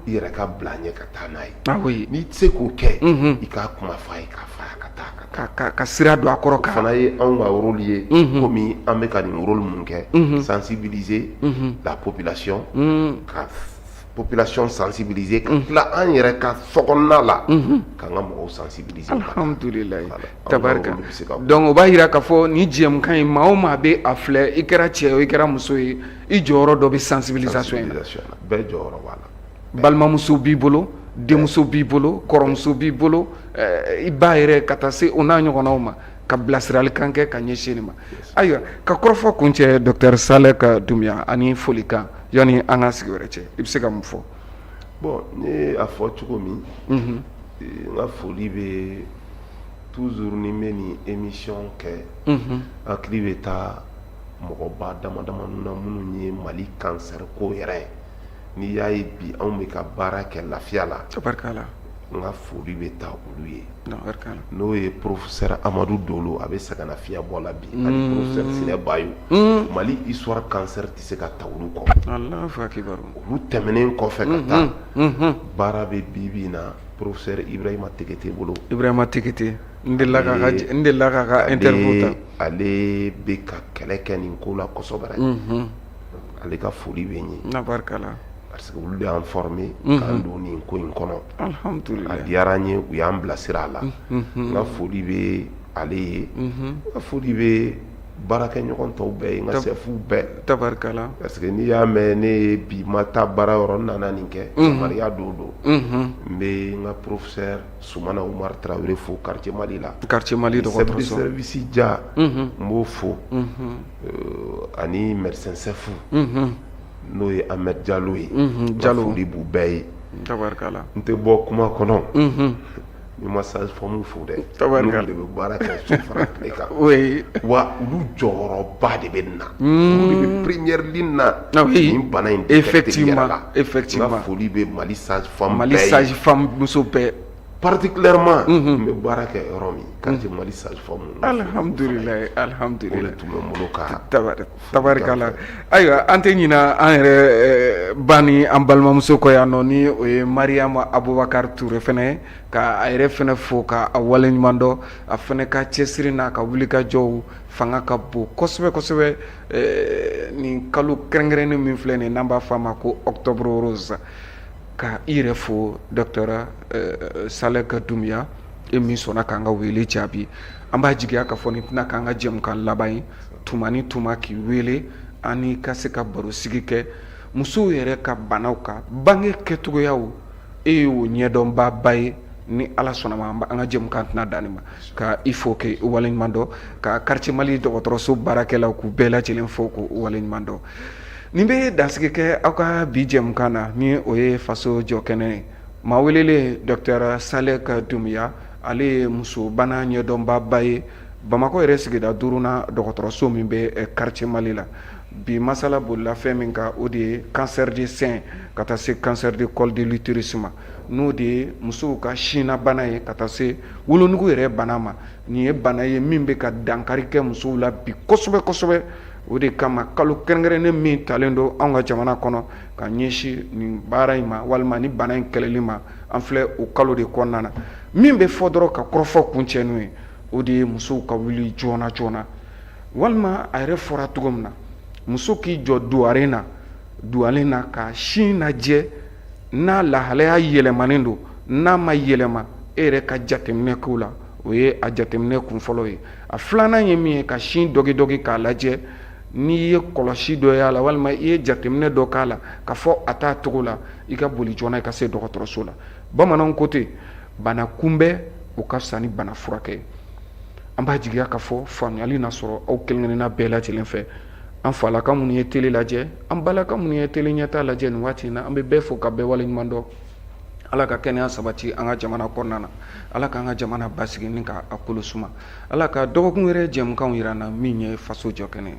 i yɛrɛ ka bila ɲɛ ka taa n'a ye n'i tɛ se k'o kɛ i k'a kuma f'a ye k'a fɔ a ka taa ka sira don a kɔrɔ kan. o fana ye anw ka rôle ye komi an bɛ ka nin rôle minnu kɛ sensibiliser la population ka population sensibiliser ka tila an yɛrɛ ka sokɔnɔna la k'an ka mɔgɔw sensibiliser. Alhamdulillah tabarika donc o b'a yira k'a fɔ ni jɛmukan in maa o maa bɛ a filɛ i kɛra cɛ o i kɛra muso ye i jɔyɔrɔ dɔ bɛ sensibilisation in na. bɛɛ jɔyɔrɔ b'a la. balimamuso b'i bolo denmuso b'i bolo kɔrɔmuso b'i bolo i ba yɛrɛ ka taa se o n'a ɲɔgɔnnaw ma ka bilasiralikan kɛ ka ɲɛsin nin ma. ayiwa ka kɔrɔfɔ kun cɛ docteur Saleh Doumbia ani folikan yani an ka sigi wɛrɛ cɛ i bɛ se ka mun fɔ. bon ne ye a fɔ cogo min n ka foli bɛ toujours ni n bɛ nin émission kɛ hakili bɛ taa mɔgɔba dama dama na minnu ye Mali cancer ko yɛrɛ n'i y'a ye bi anw bɛ ka baara kɛ lafiya la n ka foli bɛ taa olu ye n'o ye professeur Amadou Dolo a bɛ sɛgɛnnafiɲɛ bɔ la bi ani professeur Sinɛ Bayo Mali histoire cancer tɛ se ka ta olu kɔ olu tɛmɛnen kɔfɛ ka taa baara bɛ bi bi in na professeur Ibrahima Tekete bolo. Ibrahima Tekete n delila k'a ka interview ta. ale bɛ ka kɛlɛ kɛ nin ko la kosɛbɛ ale ka foli bɛ n ye. parce que olu de y'an formé k'an don nin ko in kɔnɔ. Alhamdulillah a diyara n ye u y'an bilasira a la n ka foli bɛ ale ye n ka foli bɛ baarakɛɲɔgɔn tɔw bɛɛ ye n ka sɛfu bɛɛ. Tabarikala parce que n'i y'a mɛn ne bi ma taa baara yɔrɔ n nana nin kɛ samariya don n bɛ n ka professeur Sumana Umar Tarawele fo quartier Mali la. quartier Mali dɔgɔtɔrɔso service ja n b'o fo ani médecin chef n'o ye Ahmed Diallo ye foli b'u bɛɛ ye n tɛ bɔ kuma kɔnɔ ni ma sage-femme fo dɛ n'olu de bɛ baara kɛ so fara tile kan wa olu jɔyɔrɔba de bɛ na olu de bɛ première ligne na nin bana in détecter yɛrɛ la n ka foli bɛ Mali sage-femme bɛɛ ye Mali sage-femme muso bɛɛ particulièrement n bɛ baara kɛ yɔrɔ min quartier Mali sage-femme. alhamdulillah alhamdulillah o de tun bɛ n bolo ka tabarikala. ayiwa an tɛ ɲina an yɛrɛ ba ni an balimamuso kɔ yan nɔ ni o ye Mariama Abubakar Ture fɛnɛ ye ka a yɛrɛ fɛnɛ fo ka a waleɲuman dɔn a fɛnɛ ka cɛsiri n'a ka wulikajɔw fanga ka bon kosɛbɛ kosɛbɛ nin kalo kɛrɛnkɛrɛnnen min filɛ nin n'an b'a fɔ a ma ko octobre rose ka i yɛrɛ fo docteur Saleh Doumbia e min sɔnna k'an ka wele jaabi an b'a jigiya k'a fɔ nin tɛna k'an ka jɛmukan laban ye tuma ni tuma k'i wele ani ka se ka baro sigi kɛ musow yɛrɛ ka banaw kan bange kɛcogoyaw e y'o ɲɛdɔnba ba ye ni ala sɔnna ma an ka jɛmukan tɛna dan nin ma ka i fo k'e waleɲuman dɔn ka quartier Mali dɔgɔtɔrɔso baarakɛlaw k'u bɛɛ lajɛlen fo k'u waleɲuman dɔn. nin bɛ dansigi kɛ aw ka bi jɛmukan na ni o ye faso jɔ kɛnɛ ye maa welelen docteur Saleh Doumbia ale ye musobana ɲɛdɔnba ba ye Bamakɔ yɛrɛ sigida 5nan dɔgɔtɔrɔso min bɛ quartier Mali la bi masala bolila fɛn min kan o de ye cancer du sein ka taa se cancer du col de l'utérus ma n'o de ye musow ka sinna bana ye ka taa se wolonugu yɛrɛ bana ma. Nin ye bana ye min bɛ ka dankari kɛ musow la bi kosɛbɛ kosɛbɛ. O de kama kalo kɛrɛnkɛrɛnnen min talen don anw ka jamana kɔnɔ ka ɲɛsin nin baara in ma walima ni bana in kɛlɛli ma, an filɛ o kalo de kɔnɔna na. Min bɛ fɔ dɔrɔn ka kɔrɔfɔ kun cɛ n'o ye, o de ye musow ka wuli joona joona. Walima a yɛrɛ fɔra cogo min na, muso k'i jɔ duwalen na ka sin lajɛ n'a lahalaya yɛlɛmanen don, n'a ma yɛlɛma e yɛrɛ ka jateminɛ k'o la. O ye a jateminɛ kun fɔlɔ ye. A filanan ye min ye ka sin dɔgi k'a lajɛ n'i ye kɔlɔsi dɔ y'a la walima i ye jateminɛ dɔ k'a la ka fɔ a t'a togo la, i ka boli joona i ka se dɔgɔtɔrɔso la. Bamananw ko ten, bana kunbɛn o ka fisa ni bana furakɛ. An b'a jigiya ka fɔ faamuyali na sɔrɔ aw kelenkelenna bɛɛ lajɛlen fɛ. An falaka minnu ye télé lajɛ, an balaka minnu ye télé ɲɛtaa lajɛ nin waati in na, an bɛ bɛɛ fo ka bɛɛ waleɲuman dɔn. Ala ka kɛnɛya sabati an ka jamana kɔnɔna na. Ala k'an ka jamana basigi ni k'a kolo suma. Ala ka dɔgɔkun wɛrɛ jɛmukanw yira an na min ye faso jɔ kɛnɛ ye.